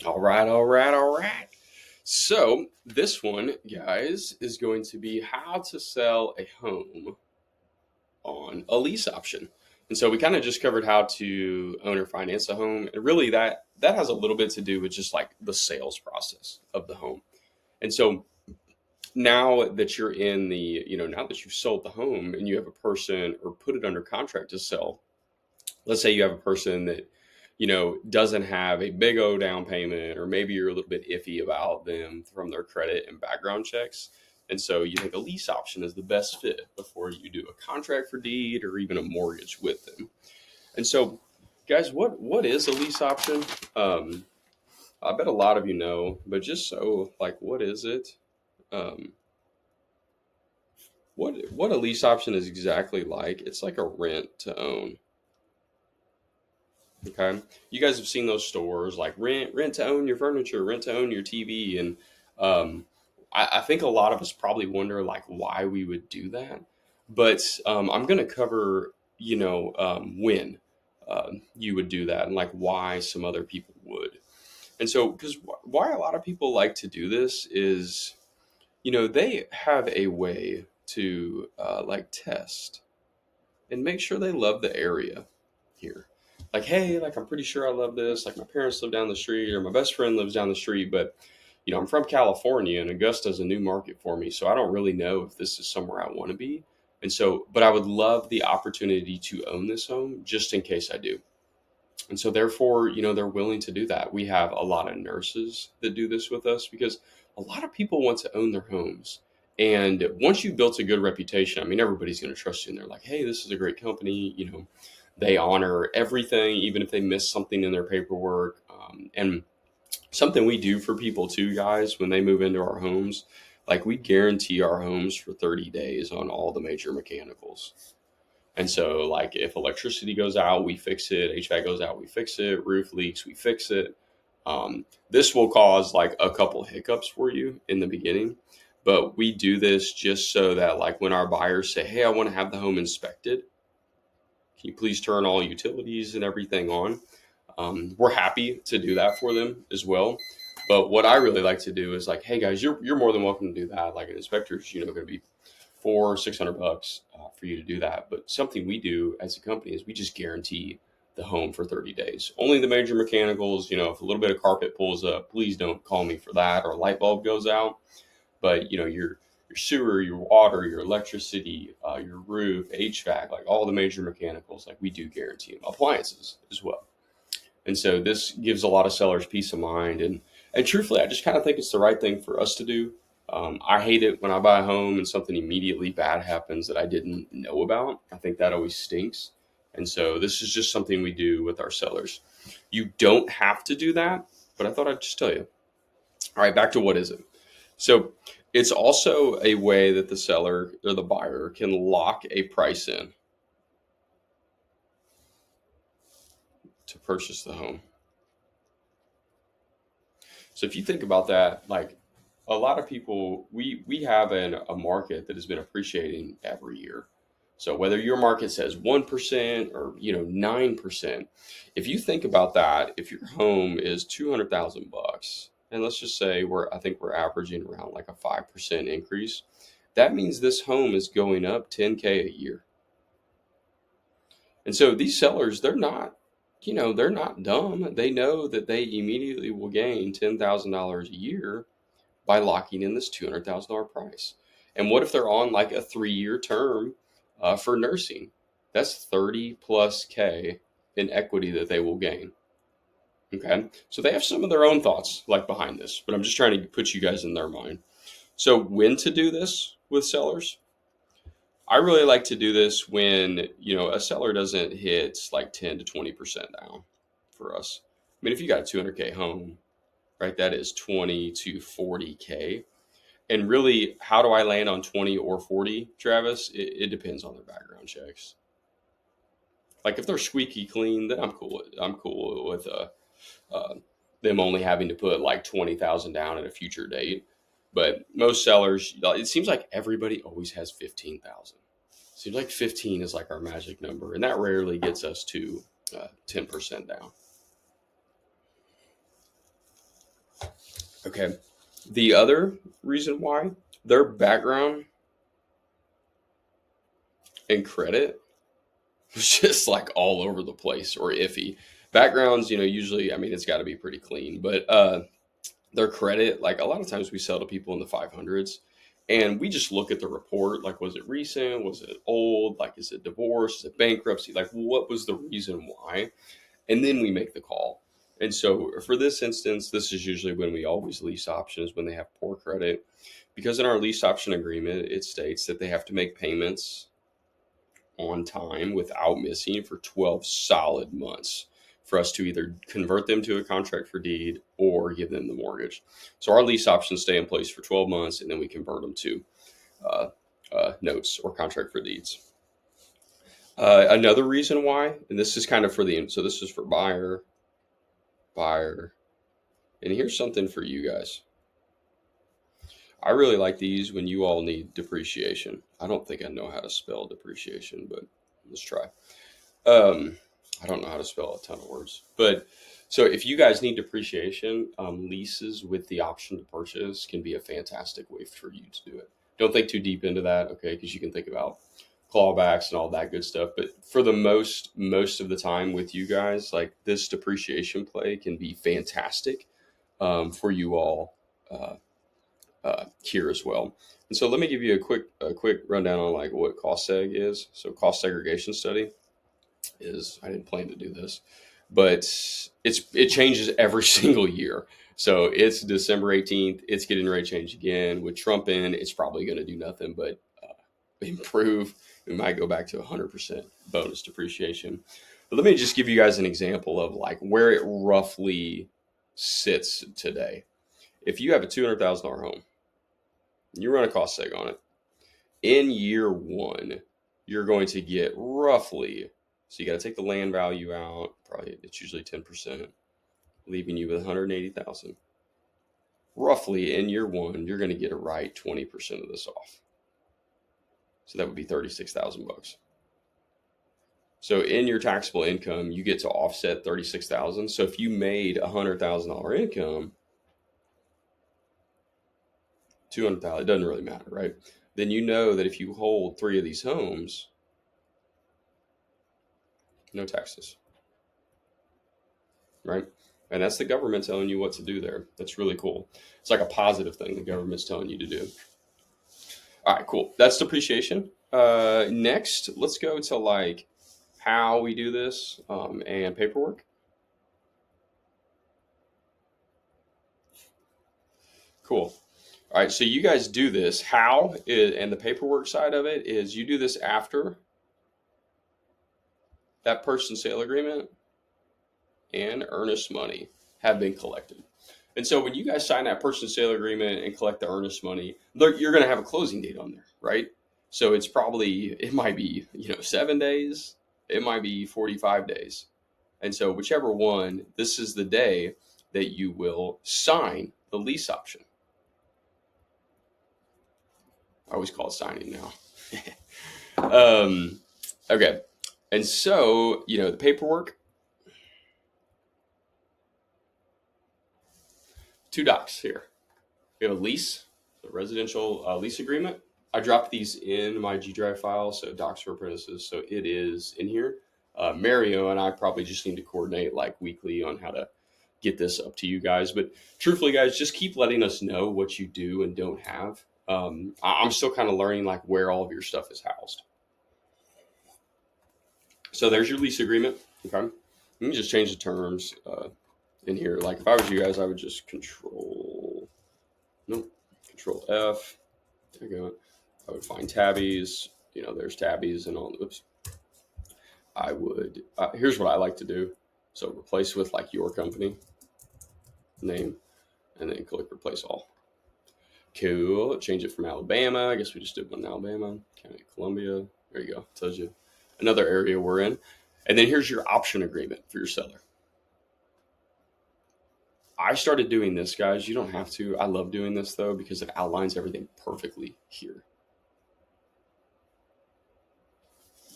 All right, all right, all right. So, this one, guys, is going to be how to sell a home on a lease option. And so we kind of just covered how to own or finance a home, and really that has a little bit to do with just like the sales process of the home. And so now that you're in the, now that you've sold the home and you have a person or put it under contract to sell, let's say you have a person that doesn't have a big O down payment, or maybe you're a little bit iffy about them from their credit and background checks, and so you think a lease option is the best fit before you do a contract for deed or even a mortgage with them. And so, guys, what is a lease option? um, I bet a lot of you know, but just so like, what is it? um, what a lease option is exactly like, it's like a rent to own. Okay, you guys have seen those stores like rent to own your furniture, rent to own your TV, and I think a lot of us probably wonder like why we would do that. But I'm going to cover when you would do that and like why some other people would. And so, because why a lot of people like to do this is they have a way to like test and make sure they love the area here. Like, hey, like I'm pretty sure I love this. Like my parents live down the street, or my best friend lives down the street, but I'm from California, and Augusta is a new market for me, so I don't really know if this is somewhere I want to be. And so, but I would love the opportunity to own this home just in case I do. And so, therefore, they're willing to do that. We have a lot of nurses that do this with us because a lot of people want to own their homes. And once you've built a good reputation, I mean, everybody's going to trust you. And they're like, hey, this is a great company. They honor everything, even if they miss something in their paperwork. And something we do for people too, guys, when they move into our homes, like we guarantee our homes for 30 days on all the major mechanicals. And so, like, if electricity goes out, we fix it. HVAC goes out, we fix it. Roof leaks, we fix it. This will cause like a couple hiccups for you in the beginning, but we do this just so that, like, when our buyers say, "Hey, I want to have the home inspected. Can you please turn all utilities and everything on?" We're happy to do that for them as well. But what I really like to do is like, "Hey, guys, you're more than welcome to do that. Like, an inspector's going to be 400-600 bucks for you to do that." But something we do as a company is we just guarantee the home for 30 days. Only the major mechanicals, if a little bit of carpet pulls up, please don't call me for that, or a light bulb goes out. But your sewer, your water, your electricity, your roof, HVAC, like all the major mechanicals, like we do guarantee them. Appliances as well. And so this gives a lot of sellers peace of mind. And truthfully, I just kind of think it's the right thing for us to do. I hate it when I buy a home and something immediately bad happens that I didn't know about. I think that always stinks. And so this is just something we do with our sellers. You don't have to do that, but I thought I'd just tell you. All right, back to what is it? So it's also a way that the seller or the buyer can lock a price in to purchase the home. So if you think about that, like a lot of people, we have a market that has been appreciating every year. So whether your market says 1% or 9%, if you think about that, if your home is 200,000 bucks, and let's just say I think we're averaging around like a 5% increase, that means this home is going up 10K a year. And so these sellers, they're not dumb. They know that they immediately will gain $10,000 a year by locking in this $200,000 price. And what if they're on like a 3-year term for nursing? That's 30 plus K in equity that they will gain. Okay. So they have some of their own thoughts like behind this, but I'm just trying to put you guys in their mind. So when to do this with sellers? I really like to do this when, a seller doesn't hit like 10 to 20% down for us. I mean, if you got a 200K home, right, that is 20 to 40K. And really, how do I land on 20 or 40, Travis? It depends on their background checks. Like if they're squeaky clean, then I'm cool with uh, them only having to put like 20,000 down at a future date. But most sellers, it seems like everybody always has 15,000. Seems like 15 is like our magic number, and that rarely gets us to 10% down. Okay. The other reason why, their background and credit was just like all over the place or iffy. Backgrounds, usually, I mean, it's got to be pretty clean, but their credit, like a lot of times we sell to people in the 500s, and we just look at the report, like, was it recent? Was it old? Like, is it divorce? Is it bankruptcy? Like, what was the reason why? And then we make the call. And so for this instance, this is usually when we always lease options when they have poor credit, because in our lease option agreement, it states that they have to make payments on time without missing for 12 solid months for us to either convert them to a contract for deed or give them the mortgage. So our lease options stay in place for 12 months, and then we convert them to uh, notes or contract for deeds. Another reason why, and this is kind of for so this is for buyer, and here's something for you guys. I really like these when you all need depreciation. I don't think I know how to spell depreciation, but let's try. Um, I don't know how to spell a ton of words, but so if you guys need depreciation, leases with the option to purchase can be a fantastic way for you to do it. Don't think too deep into that, okay? Because you can think about clawbacks and all that good stuff. But for the most of the time with you guys, like this depreciation play can be fantastic for you all here as well. And so let me give you a quick rundown on like what cost seg is. So cost segregation study is, I didn't plan to do this, but it changes every single year. So it's December 18th. It's getting ready to change again. With Trump in, it's probably going to do nothing but improve. We might go back to 100% bonus depreciation. But let me just give you guys an example of like where it roughly sits today. If you have a $200,000 home, you run a cost seg on it. In year one, you're going to get roughly, so you got to take the land value out, probably it's usually 10%, leaving you with 180,000. Roughly in year one, you're going to get a right 20% of this off. So that would be 36,000 bucks. So in your taxable income, you get to offset 36,000. So if you made $100,000 income, 200,000, it doesn't really matter, right? Then you know that if you hold 3 of these homes, no taxes, right? And that's the government telling you what to do there. That's really cool. It's like a positive thing the government's telling you to do. All right, cool. That's depreciation. Next, let's go to like how we do this and paperwork. Cool. All right, so you guys do this. How is, and the paperwork side of it is you do this after that purchase sale agreement and earnest money have been collected. And so when you guys sign that purchase sale agreement and collect the earnest money, you're going to have a closing date on there, right? So it might be, 7 days, it might be 45 days. And so whichever one, this is the day that you will sign the lease option. I always call it signing now. Okay. And so, the paperwork, 2 docs here. We have a lease, a residential lease agreement. I dropped these in my G Drive file, so docs for apprentices. So it is in here. Mario and I probably just need to coordinate like weekly on how to get this up to you guys. But truthfully, guys, just keep letting us know what you do and don't have. I'm still kind of learning like where all of your stuff is housed. So there's your lease agreement. Okay, you can just change the terms in here. Like if I was you guys, I would just control F. There you go. I would find tabbies. There's tabbies and all. Oops. I would. Here's what I like to do. So replace with like your company name, and then click replace all. Cool. Change it from Alabama. I guess we just did one in Alabama. County Columbia. There you go. Tells you another area we're in. And then here's your option agreement for your seller. I started doing this, guys. You don't have to. I love doing this though because it outlines everything perfectly here.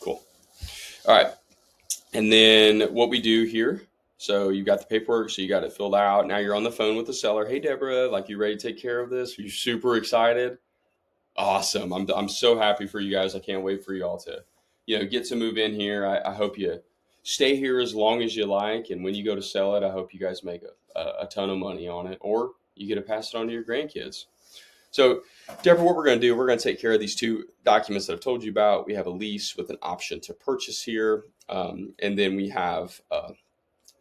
Cool. All right. And then what we do here, So you got the paperwork, so you got it filled out. Now you're on the phone with the seller. Hey, Deborah, like you ready to take care of this? Are you super excited? Awesome. I'm so happy for you guys. I can't wait for y'all to, get to move in here. I hope you stay here as long as you like. And when you go to sell it, I hope you guys make a ton of money on it, or you get to pass it on to your grandkids. So, Deborah, what we're going to do, we're going to take care of these two documents that I've told you about. We have a lease with an option to purchase here. And then we have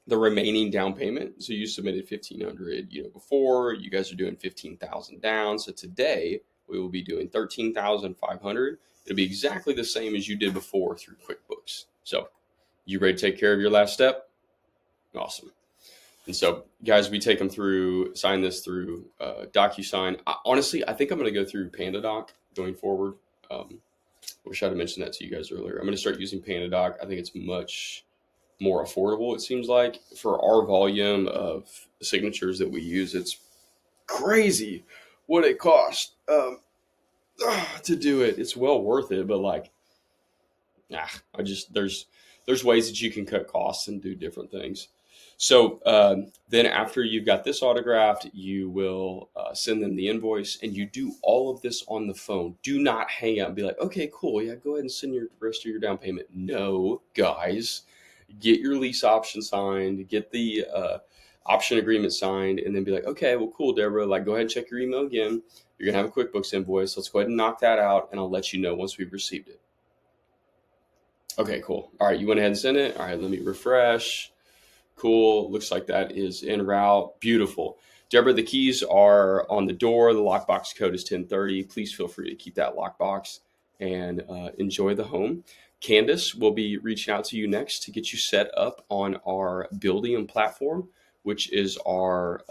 the remaining down payment. So you submitted 1,500, before. You guys are doing 15,000 down. So today we will be doing 13,500. It'll be exactly the same as you did before through QuickBooks. So you ready to take care of your last step? Awesome. And so, guys, we take them through, sign this through DocuSign. Honestly, I think I'm going to go through PandaDoc going forward. Wish I'd have mentioned that to you guys earlier. I'm going to start using PandaDoc. I think it's much more affordable, it seems like. For our volume of signatures that we use, it's crazy what it costs to do it. It's well worth it, but like, there's ways that you can cut costs and do different things. So then after you've got this autographed, you will send them the invoice, and you do all of this on the phone. Do not hang out and be like, okay, cool, yeah, go ahead and send your rest of your down payment. No, guys, get your lease option signed, get the option agreement signed, and then be like, okay, well, cool, Deborah, like, go ahead and check your email again. You're gonna have a QuickBooks invoice. Let's go ahead and knock that out, and I'll let you know once we've received it. Okay, cool. All right, you went ahead and sent it. All right, let me refresh. Cool. Looks like that is en route. Beautiful. Deborah, the keys are on the door. The lockbox code is 1030. Please feel free to keep that lockbox and enjoy the home. Candace will be reaching out to you next to get you set up on our Buildium platform, which is our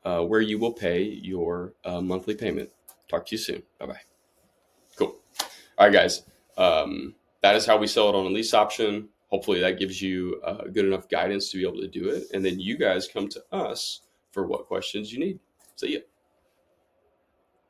where you will pay your monthly payment. Talk to you soon. Bye-bye. Cool. All right, guys. That is how we sell it on a lease option. Hopefully that gives you good enough guidance to be able to do it. And then you guys come to us for what questions you need. See ya.